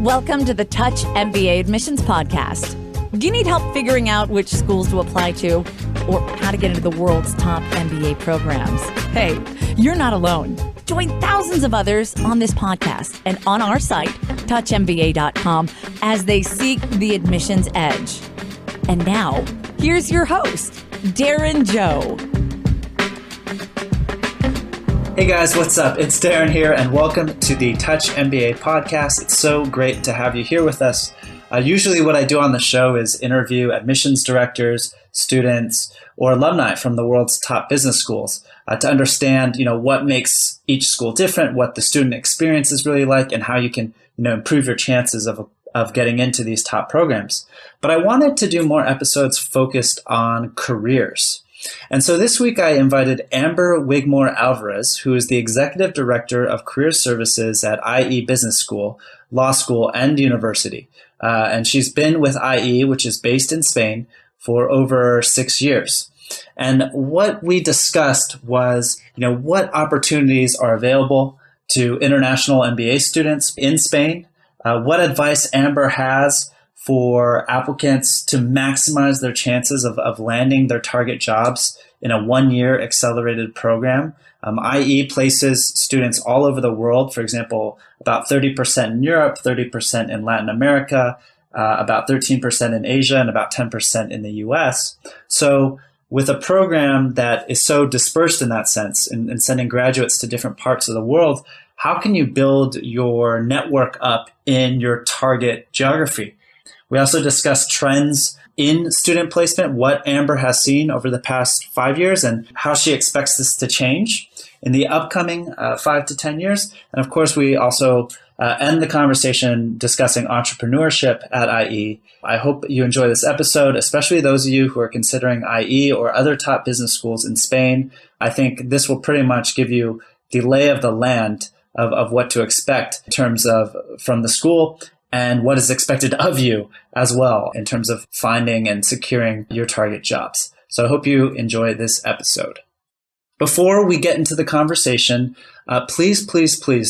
Welcome to the Touch MBA Admissions Podcast. Do you need help figuring out which schools to apply to or how to get into the world's top MBA programs? Hey, you're not alone. Join thousands of others on this podcast and on our site, touchmba.com, as they seek the admissions edge. And now, here's your host, Darren Joe. Hey guys, what's up? It's Darren here, and welcome to the Touch MBA podcast. It's so great to have you here with us. Usually what I do on the show is interview admissions directors, students, or alumni from the world's top business schools to understand, what makes each school different, what the student experience is really like, and how you can, improve your chances of getting into these top programs. But I wanted to do more episodes focused on careers. And so this week I invited Amber Wigmore Alvarez, who is the Executive Director of Career Services at IE Business School, Law School, and University. And she's been with IE, which is based in Spain, for over 6 years. And what we discussed was, what opportunities are available to international MBA students in Spain, what advice Amber has for applicants to maximize their chances of landing their target jobs in a one-year accelerated program. IE places students all over the world, for example, about 30% in Europe, 30% in Latin America, about 13% in Asia, and about 10% in the US. So with a program that is so dispersed in that sense, in sending graduates to different parts of the world, how can you build your network up in your target geography? We also discussed trends in student placement, what Amber has seen over the past 5 years and how she expects this to change in the upcoming 5 to 10 years. And of course, we also end the conversation discussing entrepreneurship at IE. I hope you enjoy this episode, especially those of you who are considering IE or other top business schools in Spain. I think this will pretty much give you the lay of the land of what to expect in terms of from the school and what is expected of you as well in terms of finding and securing your target jobs. So I hope you enjoy this episode. Before we get into the conversation, please,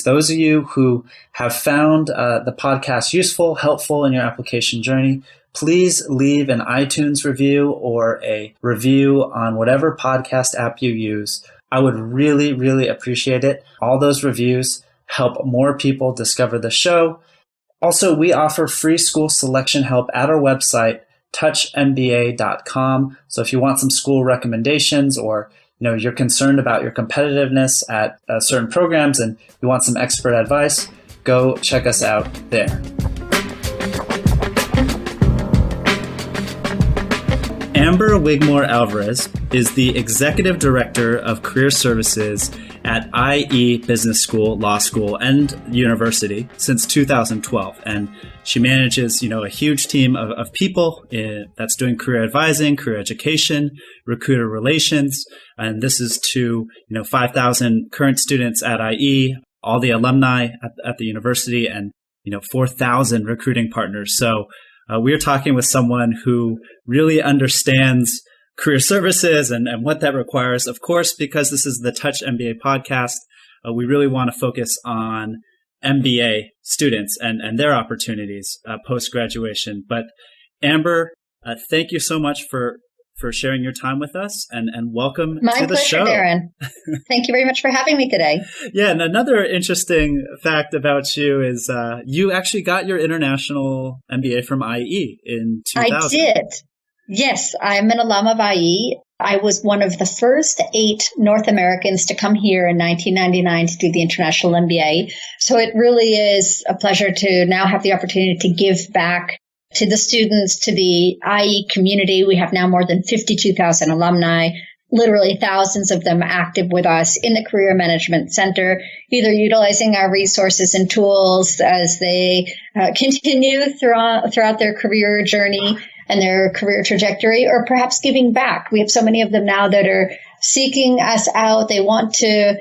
those of you who have found the podcast useful, helpful in your application journey, please leave an iTunes review or a review on whatever podcast app you use. I would really, really appreciate it. All those reviews help more people discover the show. Also, we offer free school selection help at our website, touchmba.com. So if you want some school recommendations or you're concerned about your competitiveness at certain programs and you want some expert advice, go check us out there. Amber Wigmore Alvarez is the Executive Director of Career Services at IE Business School, Law School, and University since 2012. And she manages, a huge team of people that's doing career advising, career education, recruiter relations. And this is to, 5,000 current students at IE, all the alumni at the university, and, 4,000 recruiting partners. So we are talking with someone who really understands career services and what that requires. Of course, because this is the Touch MBA podcast, we really want to focus on MBA students and their opportunities post-graduation. But Amber, thank you so much for sharing your time with us and welcome to the show. My pleasure, Darren. Thank you very much for having me today. Yeah, and another interesting fact about you is you actually got your International MBA from IE in 2000. I did. Yes, I'm an alum of IE. I was one of the first 8 North Americans to come here in 1999 to do the International MBA. So it really is a pleasure to now have the opportunity to give back to the students, to the IE community. We have now more than 52,000 alumni, literally thousands of them active with us in the Career Management Center, either utilizing our resources and tools as they continue throughout their career journey and their career trajectory, or perhaps giving back. We have so many of them now that are seeking us out. They want to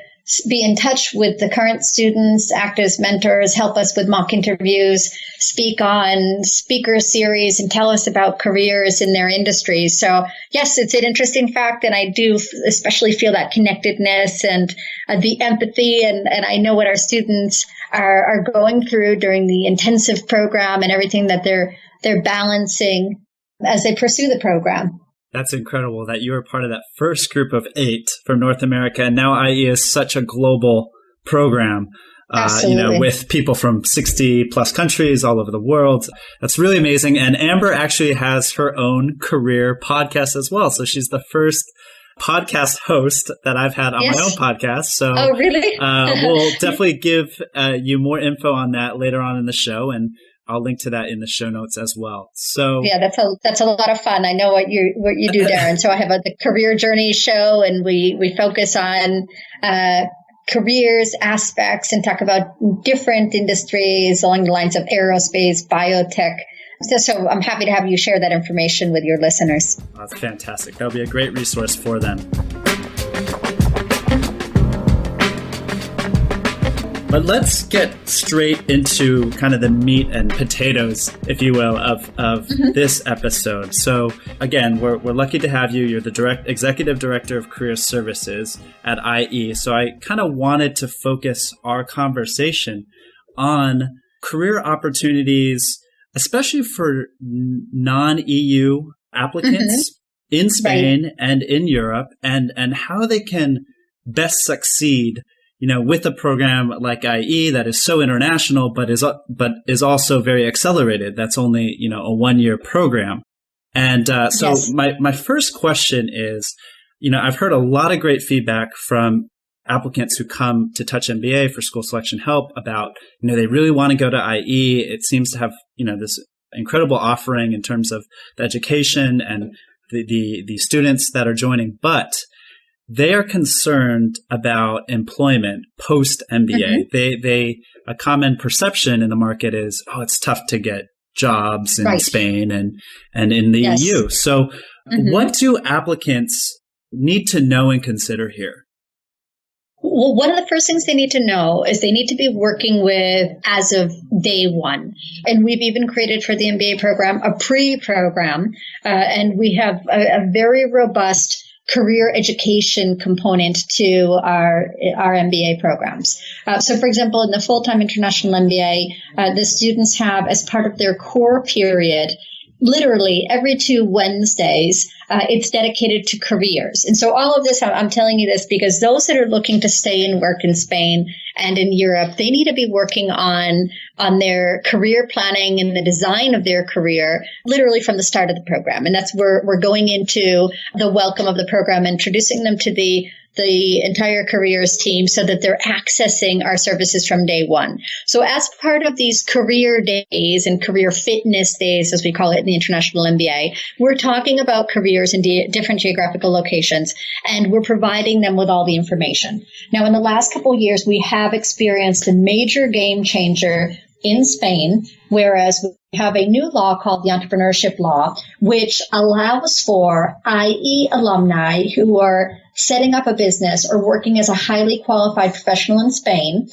be in touch with the current students, act as mentors, help us with mock interviews, speak on speaker series, and tell us about careers in their industries. So yes, it's an interesting fact. And I do especially feel that connectedness and the empathy. And I know what our students are going through during the intensive program and everything that they're balancing as they pursue the program. That's incredible that you were part of that first group of 8 from North America. And now IE is such a global program, with people from 60 plus countries all over the world. That's really amazing. And Amber actually has her own career podcast as well. So she's the first podcast host that I've had on my own podcast. So oh, really? We'll definitely give you more info on that later on in the show. And I'll link to that in the show notes as well. So yeah, that's a lot of fun. I know what you do, Darren. So I have the career journey show, and we focus on careers aspects and talk about different industries along the lines of aerospace, biotech. So I'm happy to have you share that information with your listeners. That's fantastic. That'll be a great resource for them. But let's get straight into kind of the meat and potatoes, if you will, of this episode. So again, we're lucky to have you. You're the executive director of career services at IE. So I kind of wanted to focus our conversation on career opportunities, especially for non-EU applicants in Spain and in Europe, and how they can best succeed with a program like IE that is so international, but is also very accelerated. That's only, a 1-year program. And my first question is, I've heard a lot of great feedback from applicants who come to Touch MBA for school selection help about, they really want to go to IE. It seems to have, this incredible offering in terms of the education and the students that are joining, but they are concerned about employment post MBA. A common perception in the market is, it's tough to get jobs in Spain and in the EU. So what do applicants need to know and consider here? Well, one of the first things they need to know is they need to be working with as of day one. And we've even created for the MBA program a pre-program, and we have a very robust career education component to our MBA programs. So, for example, in the full-time International MBA, the students have, as part of their core period, literally every 2 Wednesdays, it's dedicated to careers. And so all of this, I'm telling you this because those that are looking to stay and work in Spain and in Europe, they need to be working on their career planning and the design of their career, literally from the start of the program. And that's where we're going into the welcome of the program, introducing them to the entire careers team so that they're accessing our services from day one. So as part of these career days and career fitness days, as we call it in the International MBA, we're talking about careers in different geographical locations, and we're providing them with all the information. Now, in the last couple of years, we have experienced a major game changer in Spain, whereas we have a new law called the Entrepreneurship law, which allows for IE alumni who are setting up a business or working as a highly qualified professional in Spain,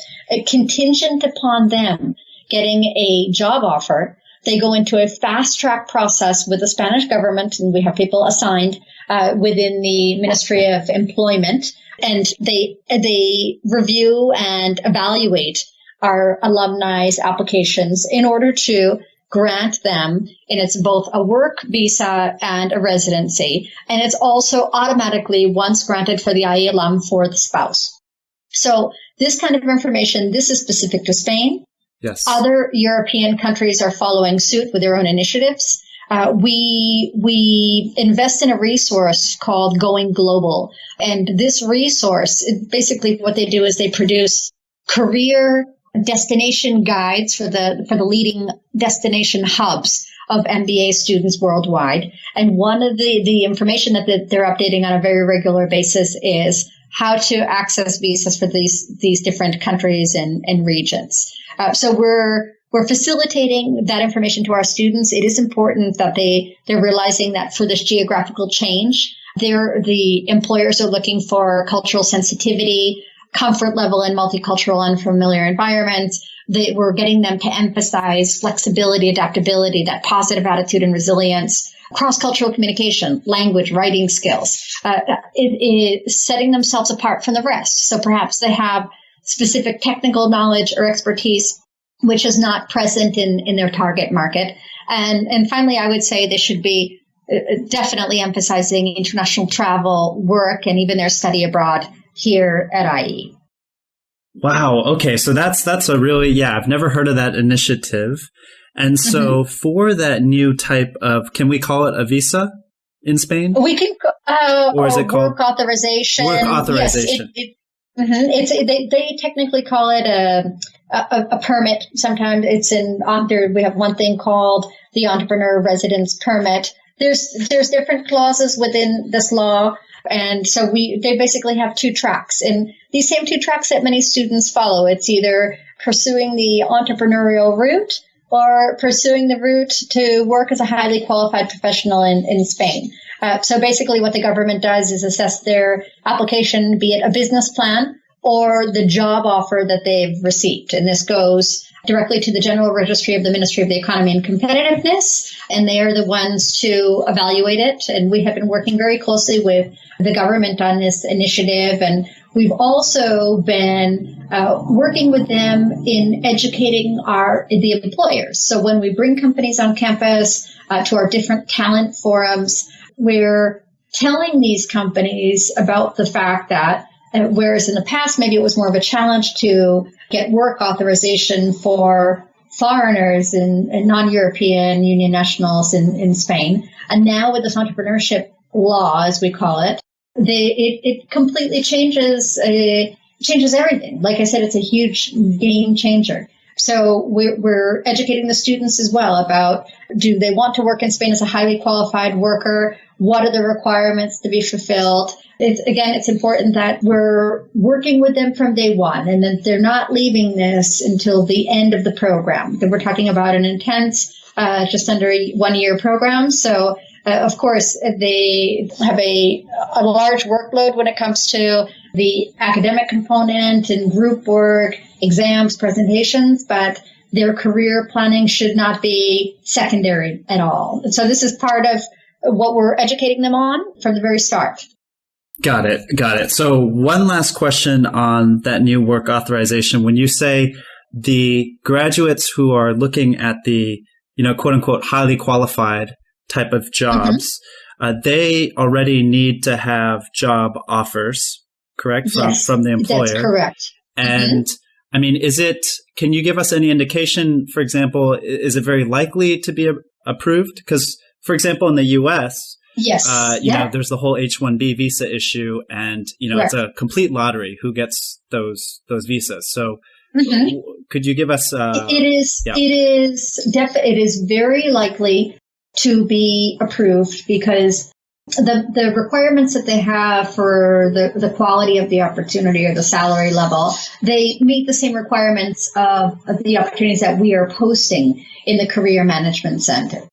contingent upon them getting a job offer. They go into a fast track process with the Spanish government, and we have people assigned within the Ministry of Employment, and they review and evaluate our alumni's applications in order to grant them, and it's both a work visa and a residency. And it's also automatically, once granted for the IE alum, for the spouse. So this kind of information, this is specific to Spain. Yes. Other European countries are following suit with their own initiatives. We invest in a resource called Going Global. And this resource, basically what they do is they produce career destination guides for the leading destination hubs of MBA students worldwide. And one of the information that they're updating on a very regular basis is how to access visas for these different countries and regions. So we're facilitating that information to our students. It is important that they're realizing that for this geographical change, the employers are looking for cultural sensitivity, comfort level in multicultural, unfamiliar environments. We're getting them to emphasize flexibility, adaptability, that positive attitude and resilience, cross-cultural communication, language, writing skills, setting themselves apart from the rest. So perhaps they have specific technical knowledge or expertise which is not present in their target market. And finally, I would say they should be definitely emphasizing international travel, work, and even their study abroad here at IE. Wow. Okay. So that's a really, I've never heard of that initiative. And so for that new type of, can we call it a visa in Spain? We can, or is it called work authorization? Work authorization. Yes, they technically call it a permit. Sometimes it's we have one thing called the entrepreneur residence permit. There's different clauses within this law. And so they basically have two tracks, and these same two tracks that many students follow. It's either pursuing the entrepreneurial route or pursuing the route to work as a highly qualified professional in Spain. So basically what the government does is assess their application, be it a business plan or the job offer that they've received. And this goes directly to the General Registry of the Ministry of the Economy and Competitiveness, and they are the ones to evaluate it. And we have been working very closely with the government on this initiative, and we've also been working with them in educating the employers. So when we bring companies on campus to our different talent forums, we're telling these companies about the fact that whereas in the past, maybe it was more of a challenge to get work authorization for foreigners and non-European Union nationals in Spain. And now with this entrepreneurship law, as we call it, it completely changes everything. Like I said, it's a huge game changer. So we're educating the students as well about, do they want to work in Spain as a highly qualified worker? What are the requirements to be fulfilled? It's important that we're working with them from day one, and that they're not leaving this until the end of the program. That we're talking about an intense, just under a 1-year program. So, of course, they have a large workload when it comes to the academic component and group work, exams, presentations, but their career planning should not be secondary at all. And so this is part of what we're educating them on from the very start. Got it. So one last question on that new work authorization. When you say the graduates who are looking at the, quote unquote, highly qualified type of jobs, they already need to have job offers, correct? From the employer. That's correct. And I mean, can you give us any indication, for example, is it very likely to be approved? Because, for example, in the U.S., yes, there's the whole H-1B visa issue, and, it's a complete lottery who gets those visas. So could you give us... It is very likely to be approved, because the requirements that they have for the quality of the opportunity or the salary level, they meet the same requirements of the opportunities that we are posting in the Career Management Center.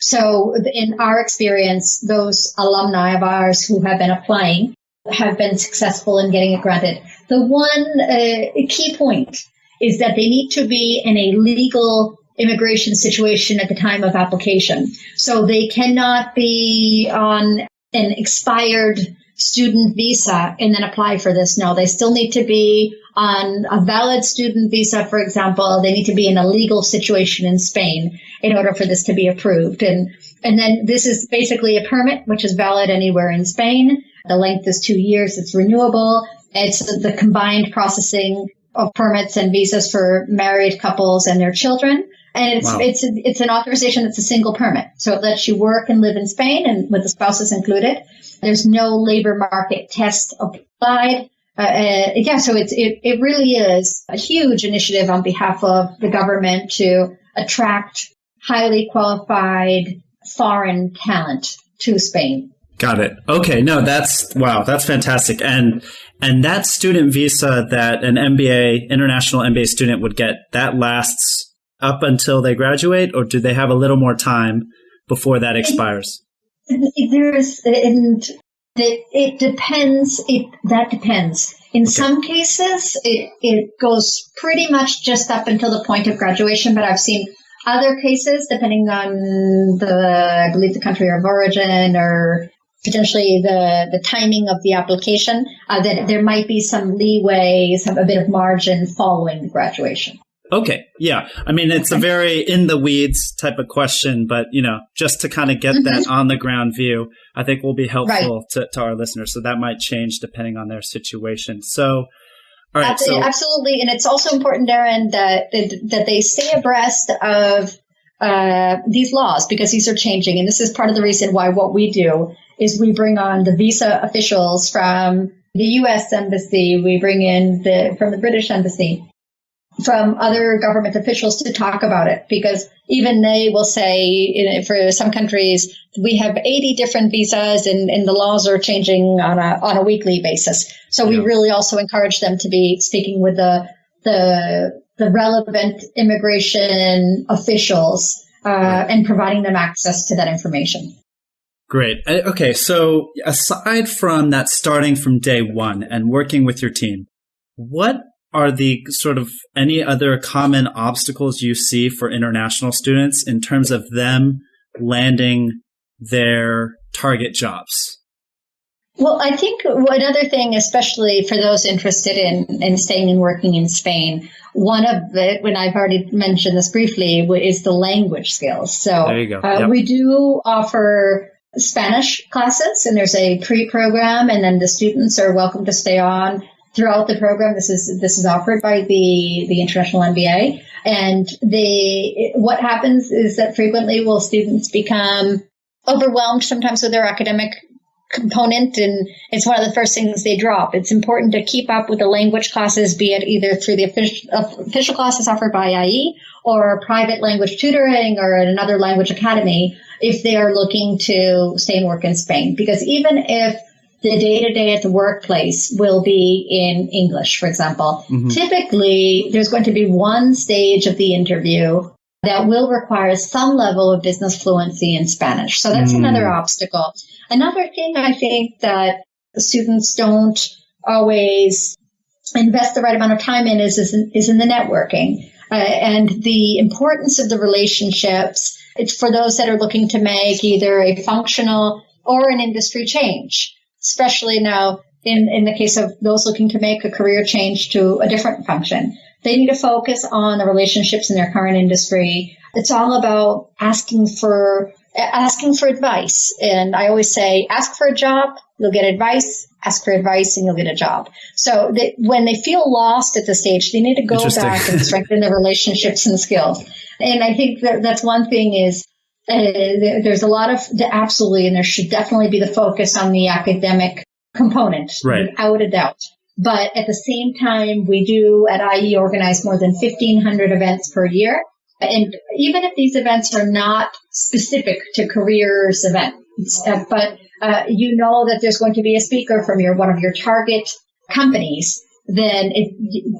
So in our experience, those alumni of ours who have been applying have been successful in getting it granted. The one key point is that they need to be in a legal immigration situation at the time of application. So they cannot be on an expired student visa and then apply for this. No, they still need to be on a valid student visa, for example. They need to be in a legal situation in Spain in order for this to be approved. And then this is basically a permit, which is valid anywhere in Spain. The length is 2 years. It's renewable. It's the combined processing of permits and visas for married couples and their children. And it's an authorization that's a single permit. So it lets you work and live in Spain, and with the spouses included. There's no labor market test applied. So it really is a huge initiative on behalf of the government to attract highly qualified foreign talent to Spain. Got it. Okay. No, that's fantastic. And that student visa that an MBA, international MBA student would get, that lasts up until they graduate, or do they have a little more time before that expires? It depends. That depends. In some cases, it goes pretty much just up until the point of graduation, but I've seen other cases, depending on I believe the country of origin or potentially the timing of the application, that there might be some leeway, a bit of margin following graduation. Okay. Yeah. I mean, it's a very in the weeds type of question, but, just to kind of get that on the ground view, I think will be helpful to our listeners. So that might change depending on their situation. So, all right. Absolutely. And it's also important, Darren, that they stay abreast of these laws because these are changing. And this is part of the reason why what we do is we bring on the visa officials from the U.S. Embassy. We bring in from the British Embassy, from other government officials to talk about it, because even they will say, for some countries, we have 80 different visas and the laws are changing on a weekly basis. So we really also encourage them to be speaking with the relevant immigration officials and providing them access to that information. Great. Okay. So aside from that, starting from day one and working with your team, what are the sort of any other common obstacles you see for international students in terms of them landing their target jobs? Well, I think another thing, especially for those interested in staying and working in Spain, one of it, when I've already mentioned this briefly, is the language skills. So there you go. We do offer Spanish classes, and there's a pre-program, and then the students are welcome to stay on throughout the program. This is offered by the International MBA. And what happens is that frequently will students become overwhelmed sometimes with their academic component, and it's one of the first things they drop. It's important to keep up with the language classes, be it either through the official classes offered by IE or private language tutoring or another language academy if they are looking to stay and work in Spain. Because even if the day-to-day at the workplace will be in English, for example, typically there's going to be one stage of the interview that will require some level of business fluency in Spanish. So that's another obstacle. Another thing I think that students don't always invest the right amount of time in is in the networking and the importance of the relationships. It's for those that are looking to make either a functional or an industry change, especially now in the case of those looking to make a career change to a different function. They need to focus on the relationships in their current industry. It's all about asking for advice. And I always say, ask for a job, you'll get advice. Ask for advice and you'll get a job. So when they feel lost at the stage, they need to go back and strengthen their relationships and skills. And I think that's one thing is there's a lot of absolutely, and there should definitely be the focus on the academic component, without a doubt. But at the same time, we do at IE organize more than 1,500 events per year. And even if these events are not specific to careers events, but you know that there's going to be a speaker from one of your target companies, then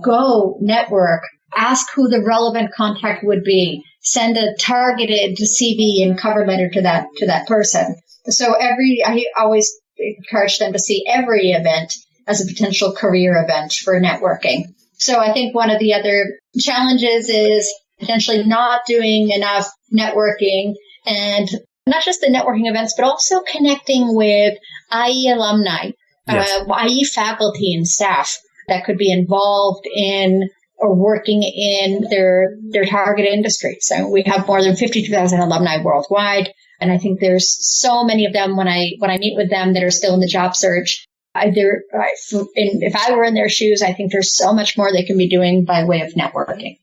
go network, ask who the relevant contact would be, send a targeted CV and cover letter to that person. So I always encourage them to see every event as a potential career event for networking. So I think one of the other challenges is potentially not doing enough networking, and not just the networking events, but also connecting with IE alumni, IE faculty and staff that could be involved in or working in their target industry. So we have more than 52,000 alumni worldwide. And I think there's so many of them when I meet with them that are still in the job search. If I were in their shoes, I think there's so much more they can be doing by way of networking.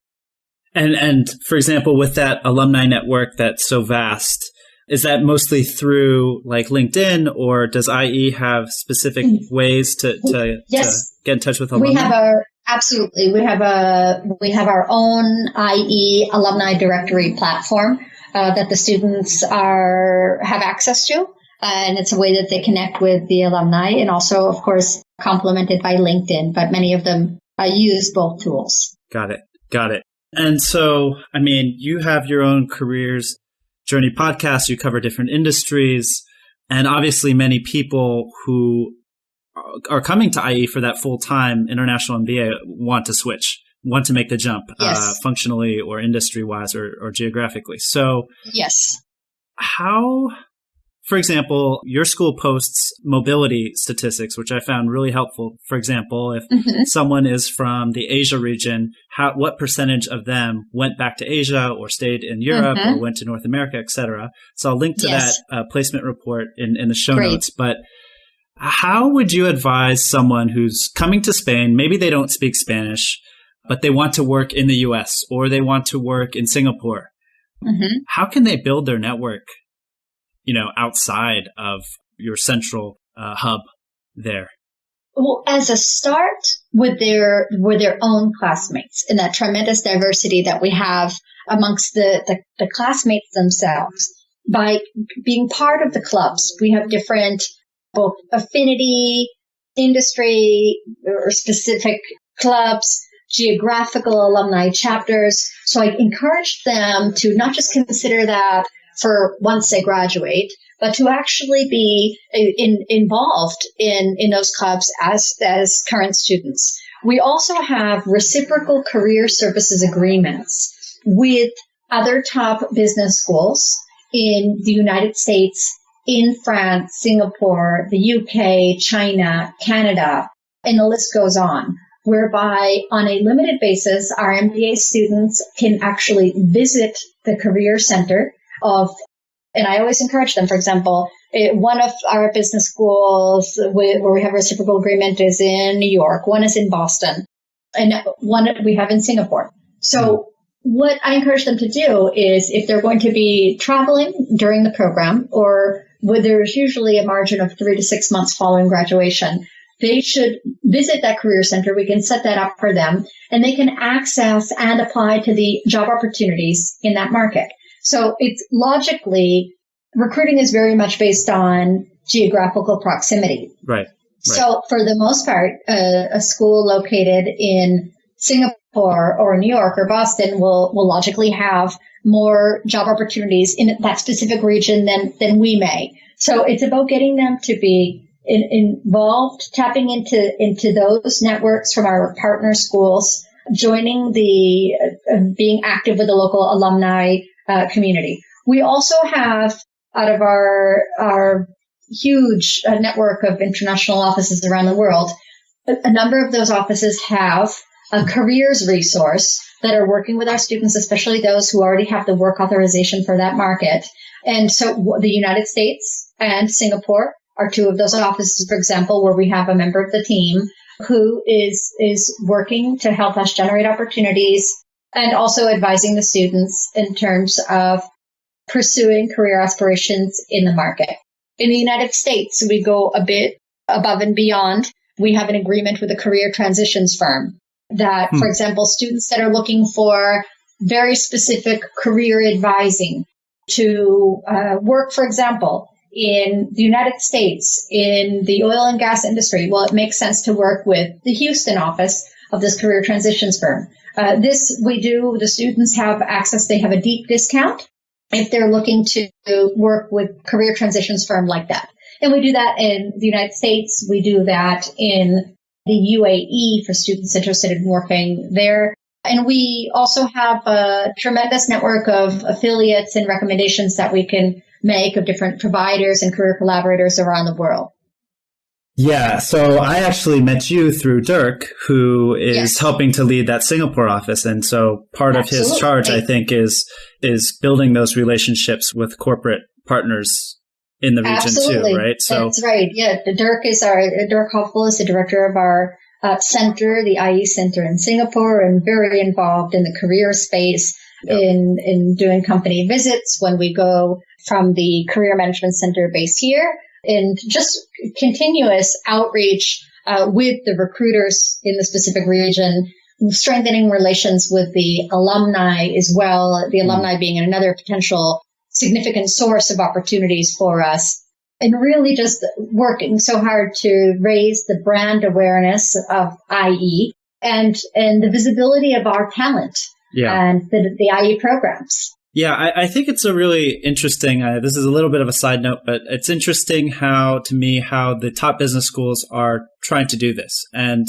And for example, with that alumni network that's so vast, is that mostly through like LinkedIn, or does IE have specific ways to get in touch with alumni? Absolutely. We have our own IE alumni directory platform that the students have access to. And it's a way that they connect with the alumni, and also, of course, complemented by LinkedIn. But many of them use both tools. Got it. And so, I mean, you have your own careers journey podcast. You cover different industries, and obviously many people who are coming to IE for that full-time international MBA want to switch, want to make the jump, functionally or industry-wise or geographically. So yes. How, for example, your school posts mobility statistics, which I found really helpful. For example, if someone is from the Asia region, what percentage of them went back to Asia or stayed in Europe or went to North America, et cetera. So I'll link to that placement report in the show notes. But how would you advise someone who's coming to Spain, maybe they don't speak Spanish, but they want to work in the US or they want to work in Singapore? How can they build their network, outside of your central hub there? Well, as a start with their own classmates and that tremendous diversity that we have amongst the classmates themselves, by being part of the clubs, we have different both affinity, industry, or specific clubs, geographical alumni chapters. So I encourage them to not just consider that for once they graduate, but to actually be involved in those clubs as current students. We also have reciprocal career services agreements with other top business schools in the United States, in France, Singapore, the UK, China, Canada, and the list goes on, whereby on a limited basis, our MBA students can actually visit the career center and I always encourage them, for example, one of our business schools where we have a reciprocal agreement is in New York, one is in Boston, and one we have in Singapore. So what I encourage them to do is if they're going to be traveling during the program, or where there's usually a margin of 3 to 6 months following graduation, they should visit that career center. We can set that up for them, and they can access and apply to the job opportunities in that market. So it's logically, recruiting is very much based on geographical proximity. Right. So for the most part, a school located in Singapore or New York or Boston will logically have more job opportunities in that specific region than we may. So it's about getting them to be involved, tapping into those networks from our partner schools, joining being active with the local alumni community. We also have, out of our huge network of international offices around the world, a number of those offices have a careers resource that are working with our students, especially those who already have the work authorization for that market. And so the United States and Singapore are two of those offices, for example, where we have a member of the team who is working to help us generate opportunities and also advising the students in terms of pursuing career aspirations in the market. In the United States, we go a bit above and beyond. We have an agreement with a career transitions firm that, for example, students that are looking for very specific career advising to work, for example, in the United States, in the oil and gas industry, well, it makes sense to work with the Houston office of this career transitions firm. This we do, the students have access, they have a deep discount if they're looking to work with career transitions firm like that. And we do that in the United States. We do that in the UAE for students interested in working there. And we also have a tremendous network of affiliates and recommendations that we can make of different providers and career collaborators around the world. Yeah, so I actually met you through Dirk, who is helping to lead that Singapore office. And so part of his charge, I think, is building those relationships with corporate partners in the region too, right? So that's right. Yeah, Dirk Hoffel is the director of our center, the IE Center in Singapore, and very involved in the career space in doing company visits when we go from the Career Management Center base here, and just continuous outreach with the recruiters in the specific region, strengthening relations with the alumni as well, the alumni being another potential significant source of opportunities for us, and really just working so hard to raise the brand awareness of IE and the visibility of our talent and the IE programs. Yeah, I think it's a really interesting, this is a little bit of a side note, but it's interesting how the top business schools are trying to do this. And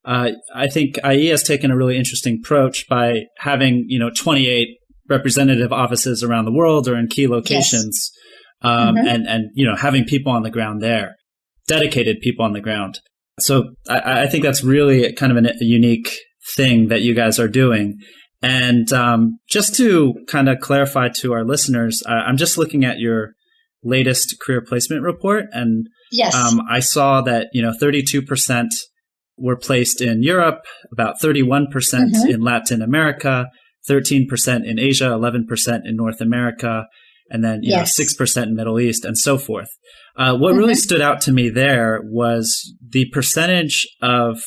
I think IE has taken a really interesting approach by having, 28 representative offices around the world or in key locations, and having people on the ground there, dedicated people on the ground. So I think that's really kind of a unique thing that you guys are doing. And just to kind of clarify to our listeners, I'm just looking at your latest career placement report, and I saw that 32% were placed in Europe, about 31% in Latin America, 13% in Asia, 11% in North America, and then 6% in Middle East, and so forth. What really stood out to me there was the percentage of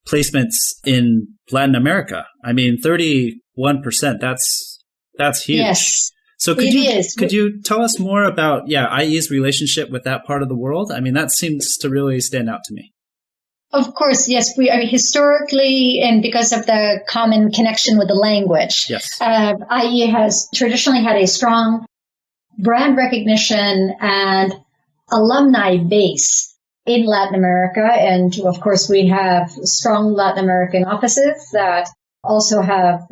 placements in Latin America. I mean, 31%, that's huge. Yes. So could you tell us more about, IE's relationship with that part of the world? I mean, that seems to really stand out to me. Of course, yes. Historically, and because of the common connection with the language, IE has traditionally had a strong brand recognition and alumni base in Latin America. And of course, we have strong Latin American offices that also have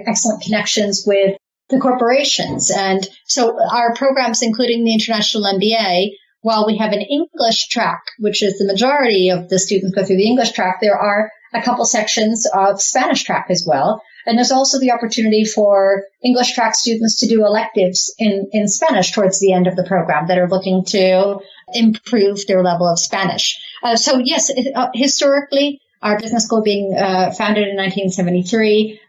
excellent connections with the corporations. And so our programs, including the International MBA, while we have an English track, which is the majority of the students go through the English track, there are a couple sections of Spanish track as well. And there's also the opportunity for English track students to do electives in Spanish towards the end of the program that are looking to improve their level of Spanish. So yes, historically, our business school being founded in 1973,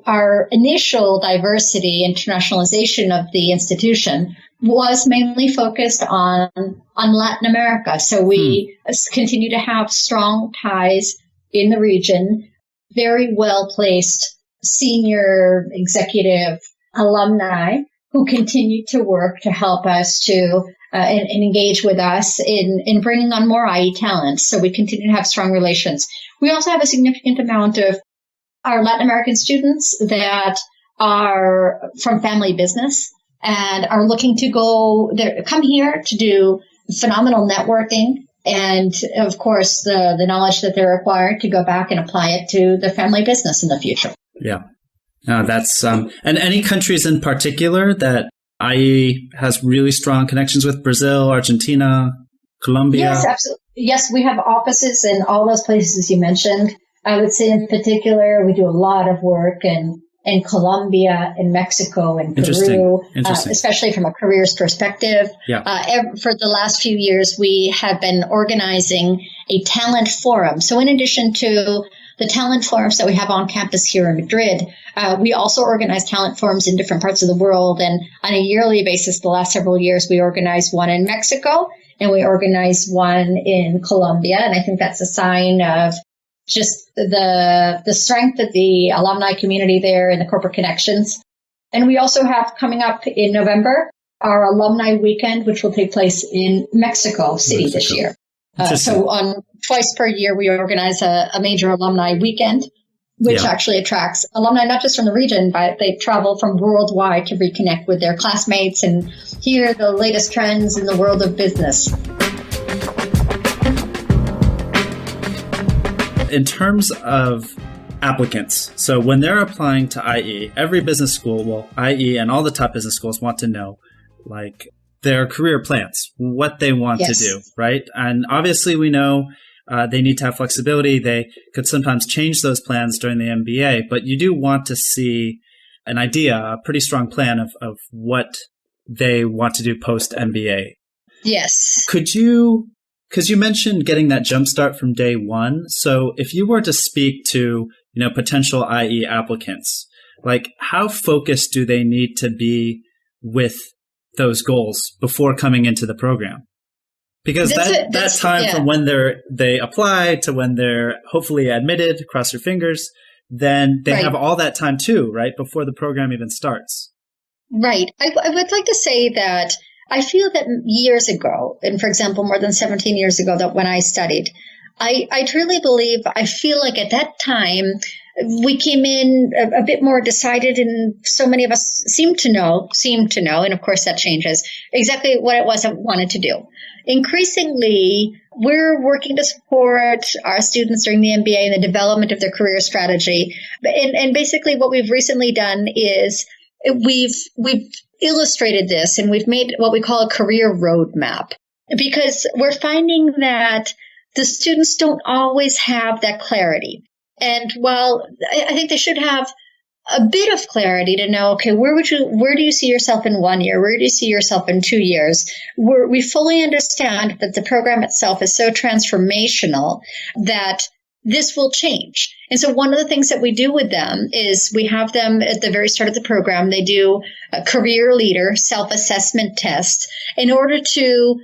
our initial diversity, internationalization of the institution was mainly focused on Latin America. So we continue to have strong ties in the region, very well-placed senior executive alumni who continue to work to help us to and engage with us in bringing on more IE talent. So we continue to have strong relations. We also have a significant amount of our Latin American students that are from family business and are looking to come here to do phenomenal networking. And of course, the knowledge that they're required to go back and apply it to their family business in the future. Yeah. That's, and any countries in particular that IE has really strong connections with? Brazil, Argentina, Colombia? Yes, absolutely. Yes, we have offices in all those places you mentioned. I would say in particular, we do a lot of work in Colombia, in Mexico, and Peru, especially from a careers perspective. Yeah. For the last few years, we have been organizing a talent forum. So in addition to the talent forums that we have on campus here in Madrid, we also organize talent forums in different parts of the world. And on a yearly basis, the last several years, we organized one in Mexico and we organized one in Colombia. And I think that's a sign of just the strength of the alumni community there and the corporate connections. And we also have coming up in November, our alumni weekend, which will take place in Mexico City this year. So on twice per year, we organize a major alumni weekend, which actually attracts alumni, not just from the region, but they travel from worldwide to reconnect with their classmates and hear the latest trends in the world of business. In terms of applicants, so when they're applying to IE, every business school, IE and all the top business schools want to know, like, their career plans, what they want to do, right? And obviously we know they need to have flexibility. They could sometimes change those plans during the MBA, but you do want to see an idea, a pretty strong plan of what they want to do post-MBA. Yes. Because you mentioned getting that jumpstart from day one. So if you were to speak to, potential IE applicants, like how focused do they need to be with those goals before coming into the program? Because that time from when they apply to when they're hopefully admitted, cross your fingers, then they have all that time too, right? Before the program even starts. Right. I would like to say that I feel that years ago, and for example, more than 17 years ago, that when I studied, I truly believe, I feel like at that time, we came in a bit more decided, and so many of us seem to know, and of course that changes, exactly what it was I wanted to do. Increasingly, we're working to support our students during the MBA in the development of their career strategy. And basically what we've recently done is we've illustrated this, and we've made what we call a career roadmap, because we're finding that the students don't always have that clarity. And while I think they should have a bit of clarity to know, okay, where do you see yourself in 1 year? Where do you see yourself in 2 years? We fully understand that the program itself is so transformational that this will change. And so one of the things that we do with them is we have them at the very start of the program, they do a career leader self-assessment test in order to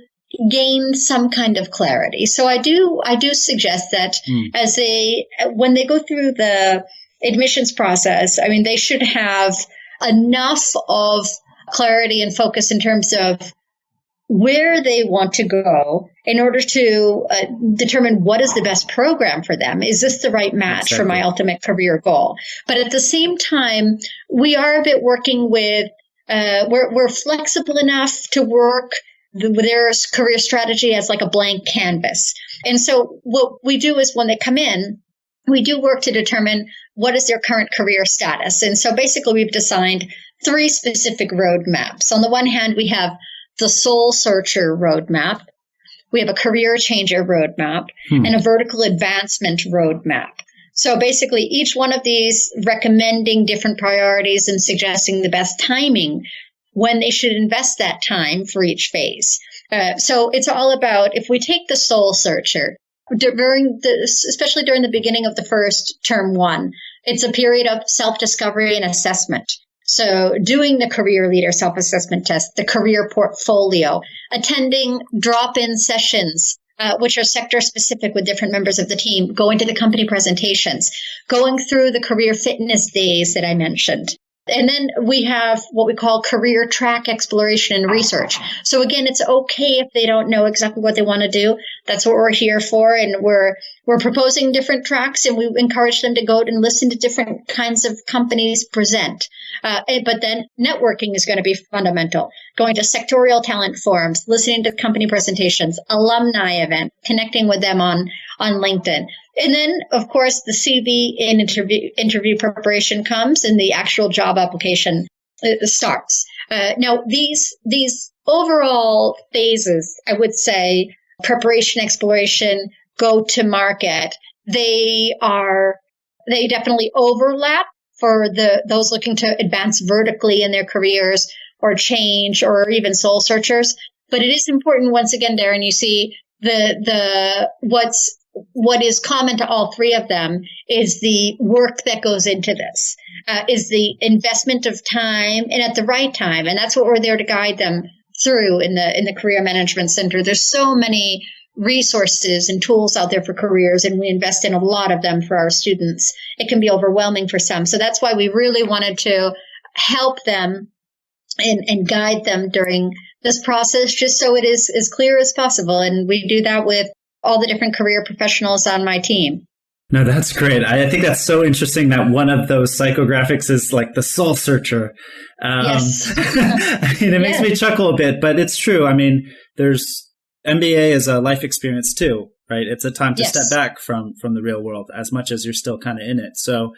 gain some kind of clarity. So I do suggest that when they go through the admissions process, I mean, they should have enough of clarity and focus in terms of where they want to go in order to determine what is the best program for them. Is this the right match for my ultimate career goal? But at the same time, we are a bit working with, we're flexible enough to work their career strategy as like a blank canvas. And so what we do is when they come in, we do work to determine what is their current career status. And so basically we've designed 3 specific roadmaps. On the one hand, we have the soul searcher roadmap. We have a career changer roadmap and a vertical advancement roadmap. So basically each one of these recommending different priorities and suggesting the best timing when they should invest that time for each phase. So it's all about, if we take the soul searcher, especially during the beginning of the first term 1, it's a period of self-discovery and assessment. So doing the career leader self-assessment test, the career portfolio, attending drop-in sessions, which are sector specific with different members of the team, going to the company presentations, going through the career fitness days that I mentioned. And then we have what we call career track exploration and research. So again, it's okay if they don't know exactly what they want to do. That's what we're here for. And we're proposing different tracks, and we encourage them to go and listen to different kinds of companies present. But then networking is going to be fundamental. Going to sectorial talent forums, listening to company presentations, alumni event, connecting with them on LinkedIn. And then, of course, the CV and interview preparation comes, and the actual job application starts. Now, these overall phases, I would say, preparation, exploration, go to market, they definitely overlap for those looking to advance vertically in their careers or change, or even soul searchers. But it is important, once again, Darren, you see what is common to all 3 of them is the work that goes into this, is the investment of time and at the right time. And that's what we're there to guide them through in the Career Management Center. There's so many resources and tools out there for careers, and we invest in a lot of them for our students. It can be overwhelming for some. So that's why we really wanted to help them and guide them during this process, just so it is as clear as possible. And we do that with all the different career professionals on my team. No, that's great. I think that's so interesting that one of those psychographics is like the soul searcher. Yes. I mean, it makes me chuckle a bit, but it's true. I mean, MBA is a life experience too, right? It's a time to step back from the real world as much as you're still kind of in it. So,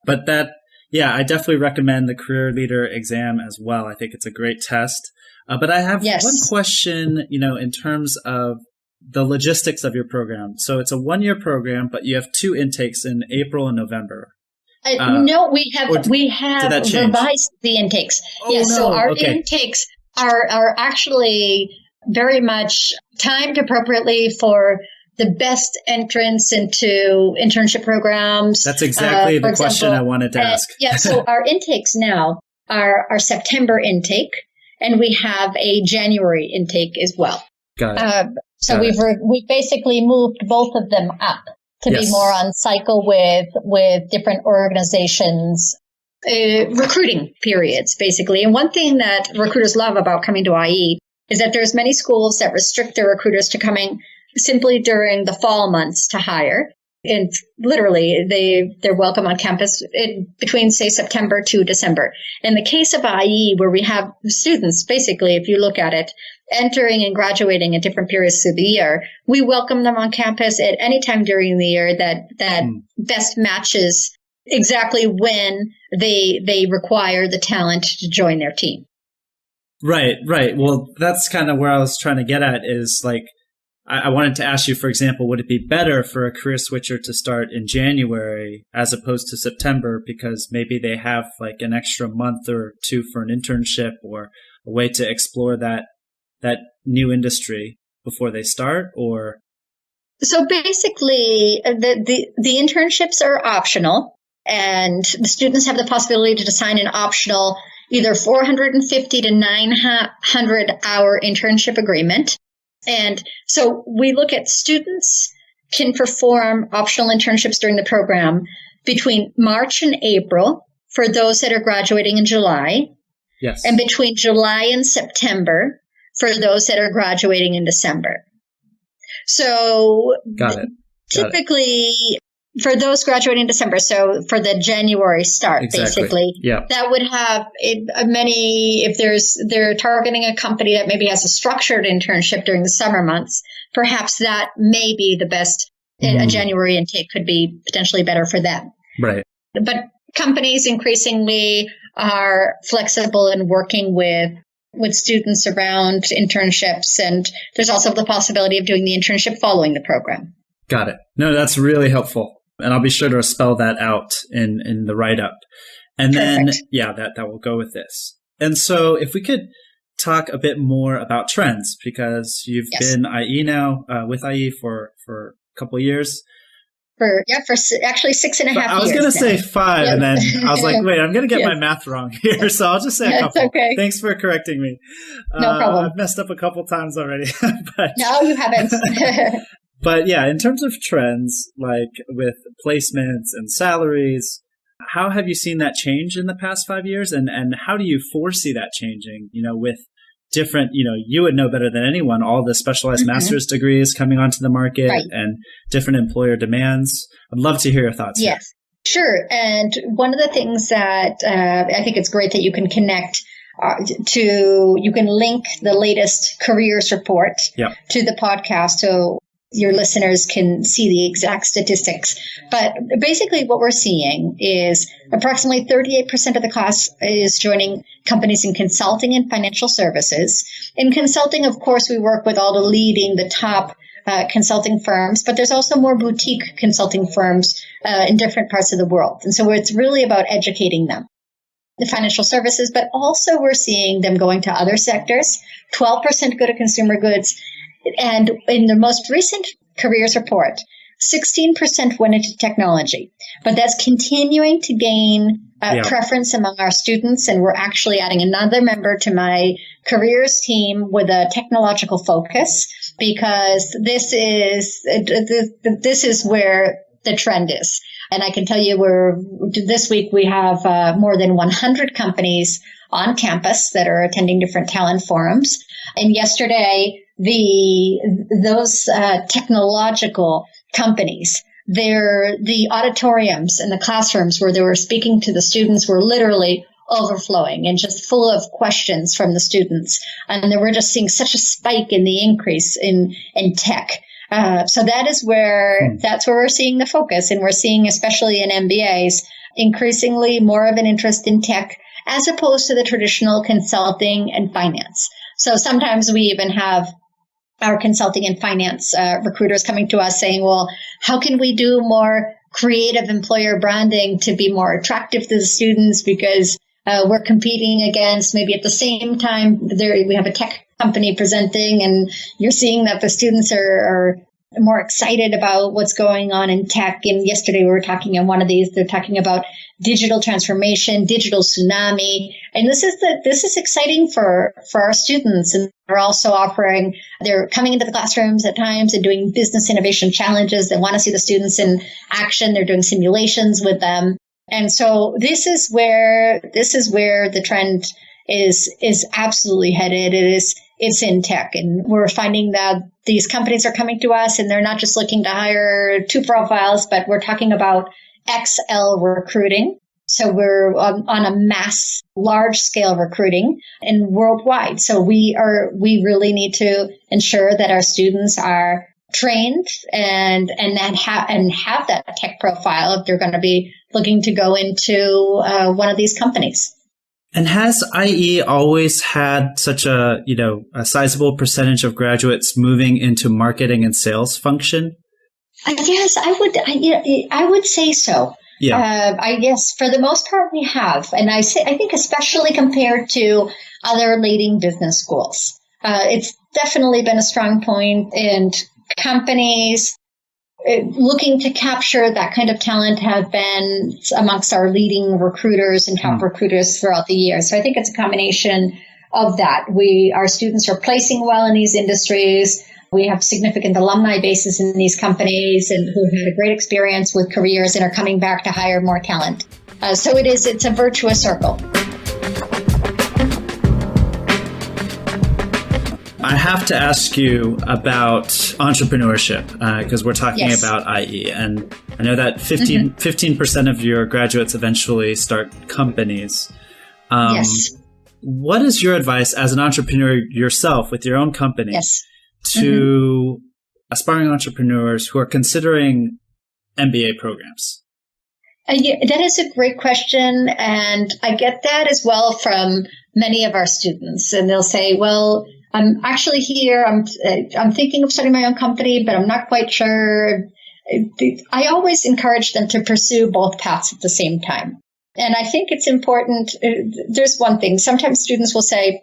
but I definitely recommend the career leader exam as well. I think it's a great test. But I have one question, in terms of the logistics of your program. So it's a 1-year program, but you have 2 intakes in April and November. No, we have revised the intakes. So our intakes are actually very much timed appropriately for the best entrance into internship programs. That's exactly the question I wanted to ask. So our intakes now are our September intake, and we have a January intake as well. Got it. So we've basically moved both of them up to be more on cycle with different organizations, recruiting periods, basically. And one thing that recruiters love about coming to IE is that there's many schools that restrict their recruiters to coming simply during the fall months to hire. And literally, they're welcome on campus between, say, September to December. In the case of IE, where we have students, basically, if you look at it, entering and graduating at different periods of the year, we welcome them on campus at any time during the year that best matches exactly when they require the talent to join their team. Right. Well, that's kind of where I was trying to get at is like, I wanted to ask you, for example, would it be better for a career switcher to start in January as opposed to September because maybe they have like an extra month or two for an internship or a way to explore that new industry before they start? Or so basically, the internships are optional, and the students have the possibility to sign an optional either 450 to 900 hour internship agreement. And so we look at students can perform optional internships during the program between March and April for those that are graduating in July. Yes. And between July and September for those that are graduating in December. So typically for those graduating in December, so for the January start, basically, that would have if they're targeting a company that maybe has a structured internship during the summer months, perhaps that may be the best. A January intake could be potentially better for them. Right. But companies increasingly are flexible in working with students around internships, and there's also the possibility of doing the internship following the program. Got it. No, that's really helpful. And I'll be sure to spell that out in the write-up. And then, that will go with this. And so if we could talk a bit more about trends, because you've been IE now, with IE for a couple of years. For actually 6.5 years. I was going to say 5, and then I was like, wait, I'm going to get my math wrong here. So I'll just say a couple. Okay. Thanks for correcting me. No problem. I've messed up a couple times already. No, you haven't. But yeah, in terms of trends, like with placements and salaries, how have you seen that change in the past 5 years? And how do you foresee that changing, with different, you would know better than anyone, all the specialized master's degrees coming onto the market and different employer demands. I'd love to hear your thoughts. Yes, sure. And one of the things that I think it's great that you can connect you can link the latest careers report to the podcast so your listeners can see the exact statistics. But basically what we're seeing is approximately 38% of the class is joining companies in consulting and financial services. In consulting, of course, we work with all the top consulting firms, but there's also more boutique consulting firms in different parts of the world. And so it's really about educating them. The financial services, but also we're seeing them going to other sectors. 12% go to consumer goods. And in the most recent careers report, 16% went into technology. But that's continuing to gain preference among our students. And we're actually adding another member to my careers team with a technological focus, because this is where the trend is. And I can tell you this week we have more than 100 companies on campus that are attending different talent forums. And yesterday, those technological companies, the auditoriums and the classrooms where they were speaking to the students were literally overflowing and just full of questions from the students. And we're just seeing such a spike in the increase in tech. So that's where we're seeing the focus. And we're seeing, especially in MBAs, increasingly more of an interest in tech as opposed to the traditional consulting and finance. So sometimes we even have our consulting and finance recruiters coming to us saying, well, how can we do more creative employer branding to be more attractive to the students? Because we're competing against, maybe at the same time, we have a tech company presenting, and you're seeing that the students are more excited about what's going on in tech. And yesterday we were talking on one of these, they're talking about digital transformation, digital tsunami. And this is exciting for our students. And they're also they're coming into the classrooms at times and doing business innovation challenges. They want to see the students in action. They're doing simulations with them. And so this is where the trend is absolutely headed. It's in tech. And we're finding that these companies are coming to us and they're not just looking to hire 2 profiles, but we're talking about XL recruiting. So we're on a large scale recruiting and worldwide. So we really need to ensure that our students are trained and have that tech profile if they're going to be looking to go into one of these companies. And has IE always had such a sizable percentage of graduates moving into marketing and sales function? Yes, I would say so. Yeah. Yes, for the most part we have. And I think especially compared to other leading business schools, it's definitely been a strong point, and companies looking to capture that kind of talent have been amongst our leading recruiters and top recruiters throughout the year. So I think it's a combination of that. Our students are placing well in these industries. We have significant alumni bases in these companies and who had a great experience with careers and are coming back to hire more talent. So it's a virtuous circle. I have to ask you about entrepreneurship because we're talking about IE. And I know that 15% of your graduates eventually start companies. Yes. What is your advice as an entrepreneur yourself with your own company to aspiring entrepreneurs who are considering MBA programs? That is a great question. And I get that as well from many of our students. And they'll say, well, I'm actually here. I'm thinking of starting my own company, but I'm not quite sure. I always encourage them to pursue both paths at the same time. And I think it's important. There's one thing. Sometimes students will say,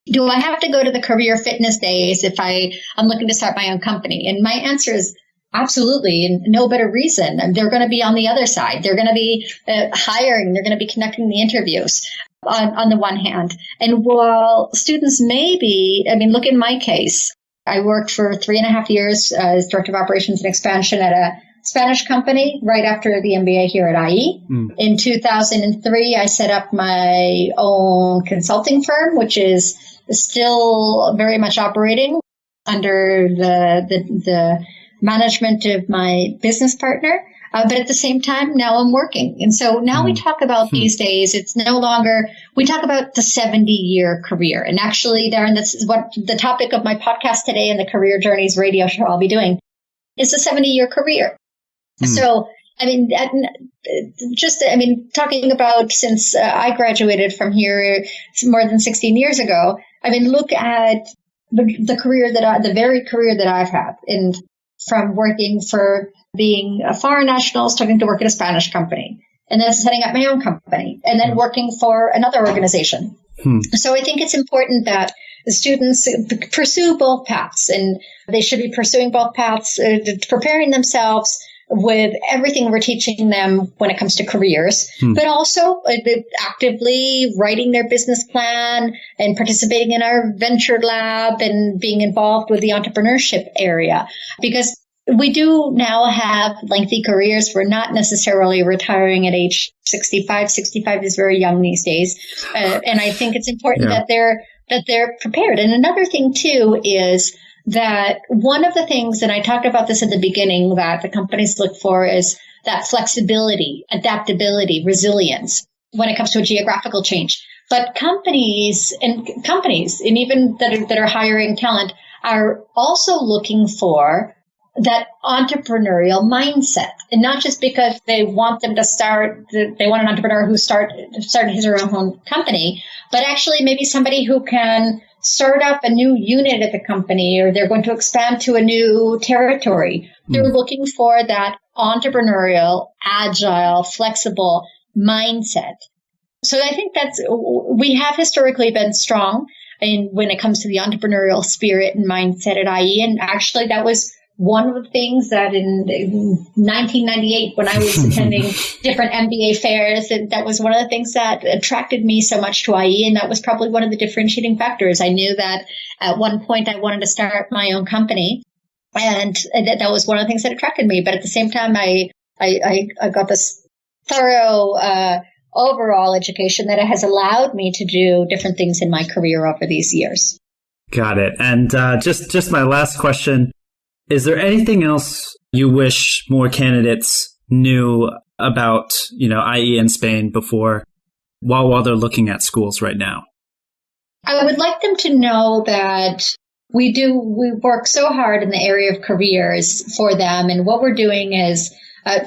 do I have to go to the career fitness days if I'm looking to start my own company? And my answer is absolutely, and no better reason. They're going to be on the other side. They're going to be hiring. They're going to be conducting the interviews on the one hand. And while students look in my case, I worked for 3.5 years as Director of Operations and Expansion at a Spanish company right after the MBA here at IE. In 2003, I set up my own consulting firm, which is still very much operating under the management of my business partner. But at the same time, now I'm working. And so now we talk about these days, it's no longer, we talk about the 70-year career. And actually, Darren, this is what the topic of my podcast today and the Career Journeys radio show I'll be doing is the 70-year career. So, talking about since I graduated from here more than 16 years ago, look at the very career that I've had, and from working for being a foreign national, starting to work at a Spanish company, and then setting up my own company, and then working for another organization. So I think it's important that the students pursue both paths, and they should be pursuing both paths, preparing themselves with everything we're teaching them when it comes to careers, but also actively writing their business plan and participating in our venture lab and being involved with the entrepreneurship area. Because we do now have lengthy careers. We're not necessarily retiring at age 65. 65 is very young these days. And I think it's important that they're prepared. And another thing too is that one of the things, and I talked about this at the beginning, that the companies look for is that flexibility, adaptability, resilience when it comes to a geographical change. But companies and even that are hiring talent are also looking for that entrepreneurial mindset, and not just because they want them to they want an entrepreneur who started his or her own company, but actually maybe somebody who can start up a new unit at the company, or they're going to expand to a new territory. They're looking for that entrepreneurial, agile, flexible mindset. So I think we have historically been strong when it comes to the entrepreneurial spirit and mindset at IE. And actually that was one of the things that in 1998, when I was attending different MBA fairs, that was one of the things that attracted me so much to IE. And that was probably one of the differentiating factors. I knew that at one point I wanted to start my own company. And that was one of the things that attracted me. But at the same time, I got this thorough overall education that has allowed me to do different things in my career over these years. Got it. And just my last question, is there anything else you wish more candidates knew about, IE in Spain before, while they're looking at schools right now? I would like them to know that we work so hard in the area of careers for them. And what we're doing is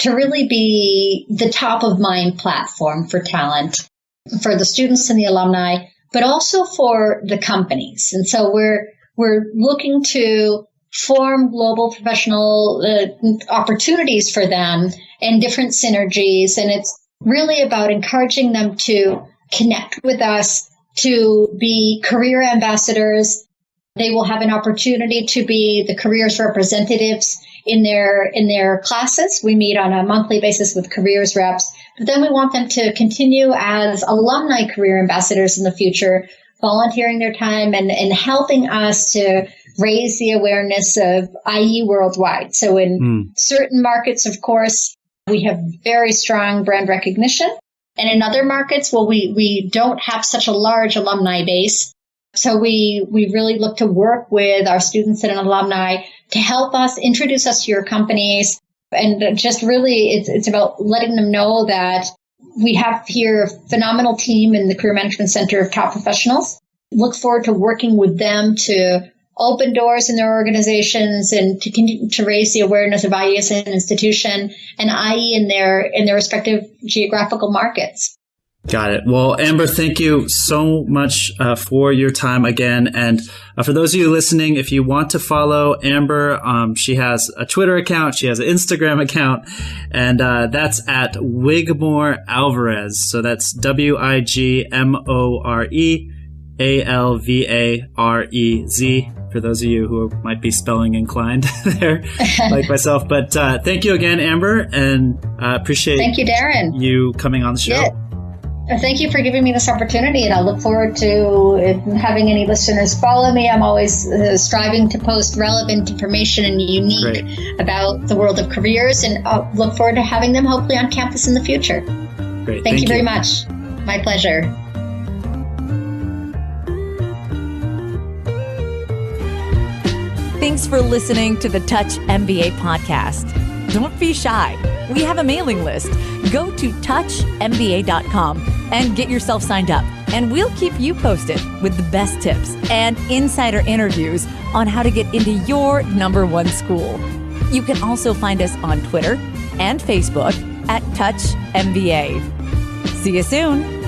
to really be the top of mind platform for talent, for the students and the alumni, but also for the companies. And so we're looking to form global professional opportunities for them and different synergies. And it's really about encouraging them to connect with us, to be career ambassadors. They will have an opportunity to be the careers representatives in their classes. We meet on a monthly basis with careers reps, but then we want them to continue as alumni career ambassadors in the future, volunteering their time and helping us to raise the awareness of IE worldwide. So in certain markets, of course, we have very strong brand recognition. And in other markets, well, we don't have such a large alumni base. So we really look to work with our students and alumni to help us introduce us to your companies. And just really, it's about letting them know that we have here a phenomenal team in the Career Management Center of top professionals. Look forward to working with them to open doors in their organizations and to continue to raise the awareness of IE as an institution and IE in their respective geographical markets. Got it. Well, Amber, thank you so much for your time again. And for those of you listening, if you want to follow Amber, she has a Twitter account, she has an Instagram account, and that's at Wigmore Alvarez. So that's WIGMOREALVAREZ. For those of you who might be spelling inclined there, like myself. But thank you again, Amber, and appreciate Thank you, Darren. You coming on the show. Yeah. Thank you for giving me this opportunity, and I look forward to having any listeners follow me. I'm always striving to post relevant information and unique about the world of careers, and I'll look forward to having them hopefully on campus in the future. Great. Thank you very much. My pleasure. Thanks for listening to the Touch MBA podcast. Don't be shy. We have a mailing list. Go to touchmba.com and get yourself signed up. And we'll keep you posted with the best tips and insider interviews on how to get into your number one school. You can also find us on Twitter and Facebook at Touch MBA. See you soon.